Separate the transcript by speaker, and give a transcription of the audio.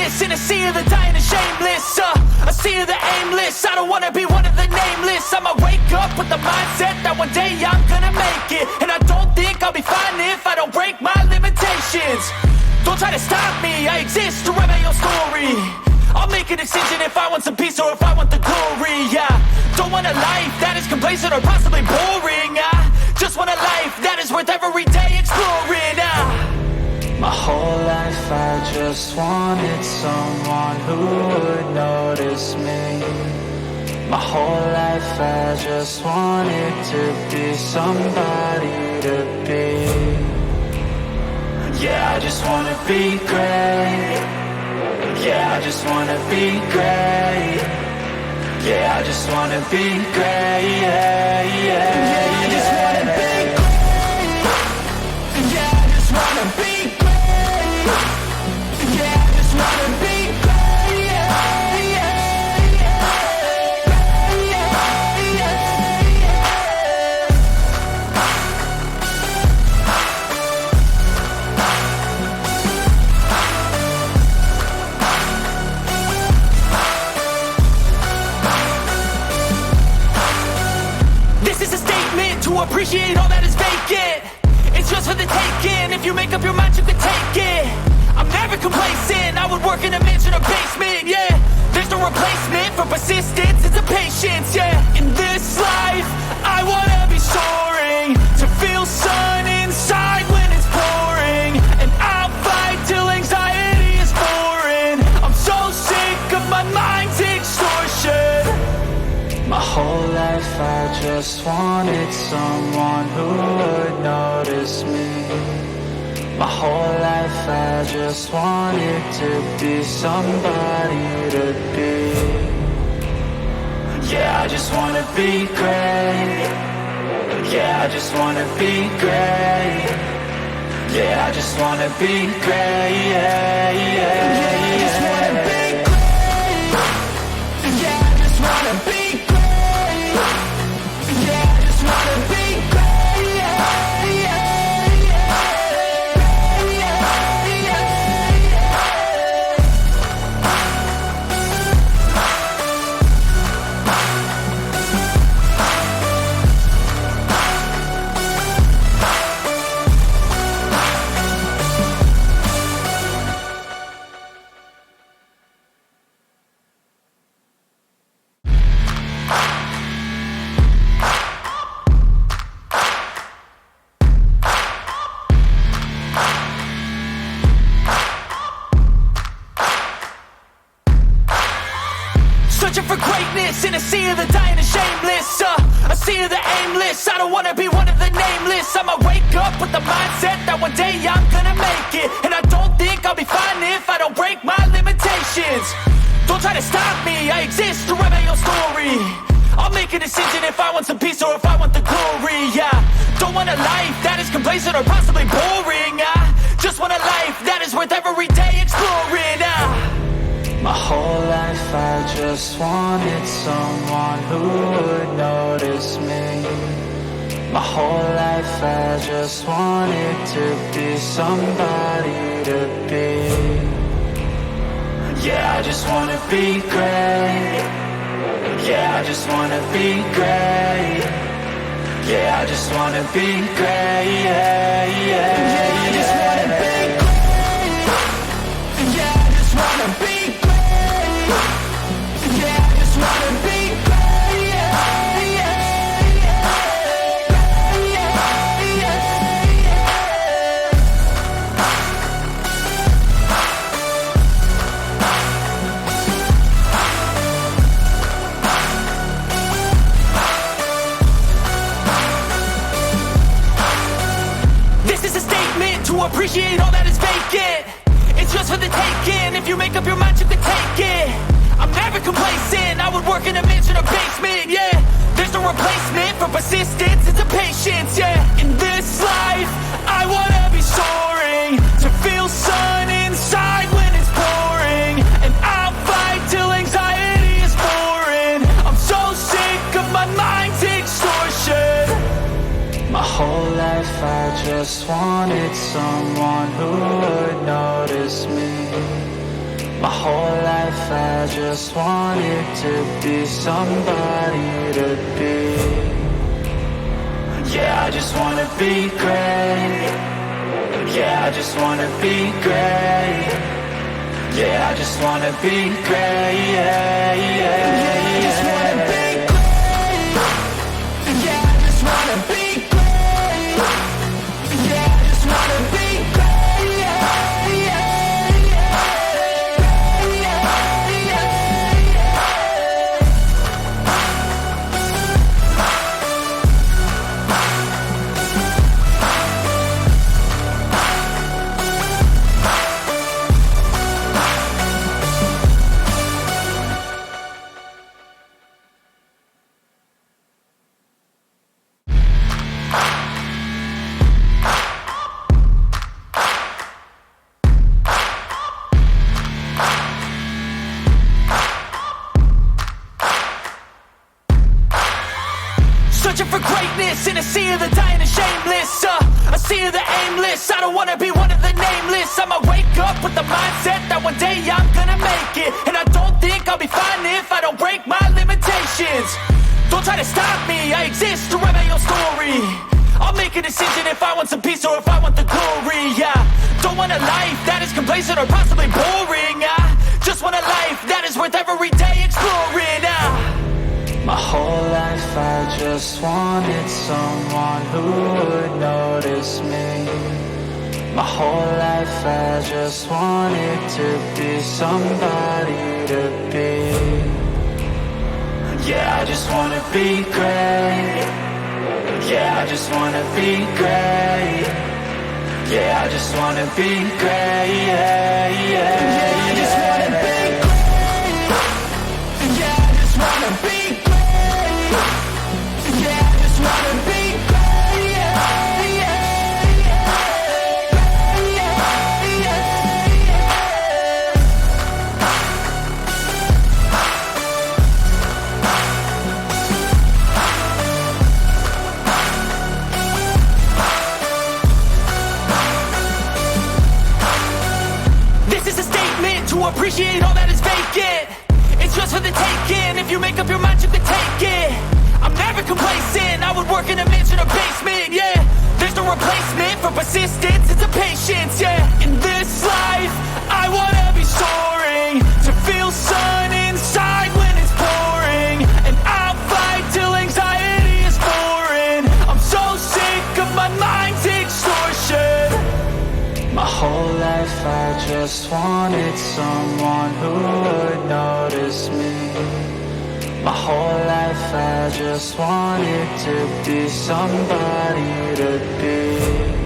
Speaker 1: greatness in a sea of the dying and shameless. A sea of the aimless. I don't wanna be one of the nameless. I'ma wake up with the mindset that one day I'm gonna make it. And I don't think I'll be fine if I don't break my limitations. Don't try to stop me, I exist to write my own story. I'll make a decision if I want some peace or if I want the glory. Yeah, don't want a life that is complacent or possibly boring. I just want a life that is worth every day exploring.
Speaker 2: My whole life I just wanted someone who would notice me. My whole life I just wanted to be somebody to be. Yeah, I just wanna be great. Yeah, I just wanna be great. Yeah, I just wanna be great. Yeah, yeah, I just wanna be great. Yeah, I just wanna be great. Yeah, I just wanna be great. Yeah, yeah,
Speaker 1: to appreciate all that is vacant. It's just for the taking. If you make up your mind, you can take it. I'm never complacent. I would work in a mansion or basement. Yeah, there's no replacement for persistence. It's a patience. Yeah, in this life I wanna be soaring, to feel sun inside when it's pouring. And I'll fight till anxiety is foreign. I'm so sick of my mind's extortion.
Speaker 2: My whole life I just wanted someone who would notice me. My whole life I just wanted to be somebody to be. Yeah, I just wanna be great. Yeah, I just wanna be great. Yeah, I just wanna be great. Yeah, yeah, yeah, I just wanna be great. Yeah, I just wanna be great.
Speaker 1: Searching for greatness in a sea of the dying and shameless. A sea of the aimless. I don't wanna be one of the nameless. I'ma wake up with the mindset that one day I'm gonna make it. And I don't think I'll be fine if I don't break my limitations. Don't try to stop me, I exist to write my own story. I'll make a decision if I want some peace or if I want the glory. Yeah, don't want a life that is complacent or possibly boring. I just want a life that is worth every day exploring.
Speaker 2: My whole life I just wanted someone who would notice me. My whole life I just wanted to be somebody to be. Yeah, I just wanna be great. Yeah, I just wanna be great. Yeah, I just wanna be great. Yeah, yeah, yeah, I just wanna be great. Yeah, I just wanna be great. Yeah, I just wanna be great. Yeah, yeah, yeah, yeah, yeah.
Speaker 1: This is a statement to appreciate all that is vacant. It's just for the taking. If you make up your mind, you can take it. I'm never complacent. I would work in a mansion or basement. Yeah, there's no replacement for persistence. It's a patience. Yeah, in this life I wanna be soaring, to feel sun inside when it's pouring. And I'll fight till anxiety is foreign. I'm so sick of my mind's extortion.
Speaker 2: My whole life I just wanted someone who would notice me. My whole life I just wanted to be somebody to be. Yeah, I just wanna be great. Yeah, I just wanna be great. Yeah, I just wanna be great. Yeah, yeah, yeah, I just wanna be great. Yeah, I just wanna be great. Yeah, I just wanna be great. Yeah, yeah, yeah, yeah, yeah, yeah.
Speaker 1: Searching for greatness in a sea of the dying and shameless, a sea of the aimless. I don't wanna be one of the nameless. I'ma wake up with the mindset that one day I'm gonna make it. And I don't think I'll be fine if I don't break my limitations. Don't try to stop me, I exist to write my own story. I'll make a decision if I want some peace or if I want the glory. Yeah, don't want a life that is complacent or possibly boring. I just want a life that is worth every day exploring.
Speaker 2: My whole life I just wanted someone who would notice me. My whole life I just wanted to be somebody to be. Yeah, I just wanna be great. Yeah, I just wanna be great. Yeah, I just wanna be great. Yeah, yeah, yeah, I just wanna be great. Yeah, I just wanna be great. Yeah, I just wanna be great. Yeah, yeah, yeah, yeah, yeah.
Speaker 1: This is a statement to appreciate all that is vacant. It's just for the taking. If you make up your mind, you can take it. I'm never complacent. I would work in a mansion or basement. Yeah, there's no replacement for persistence. It's a patience. Yeah, in this life, I wanna be soaring, to feel sun inside when it's pouring, and I'll fight till anxiety is foreign. I'm so sick of my mind's extortion.
Speaker 2: My whole life I just wanted someone who would notice me. My whole life I just wanted to be somebody to be.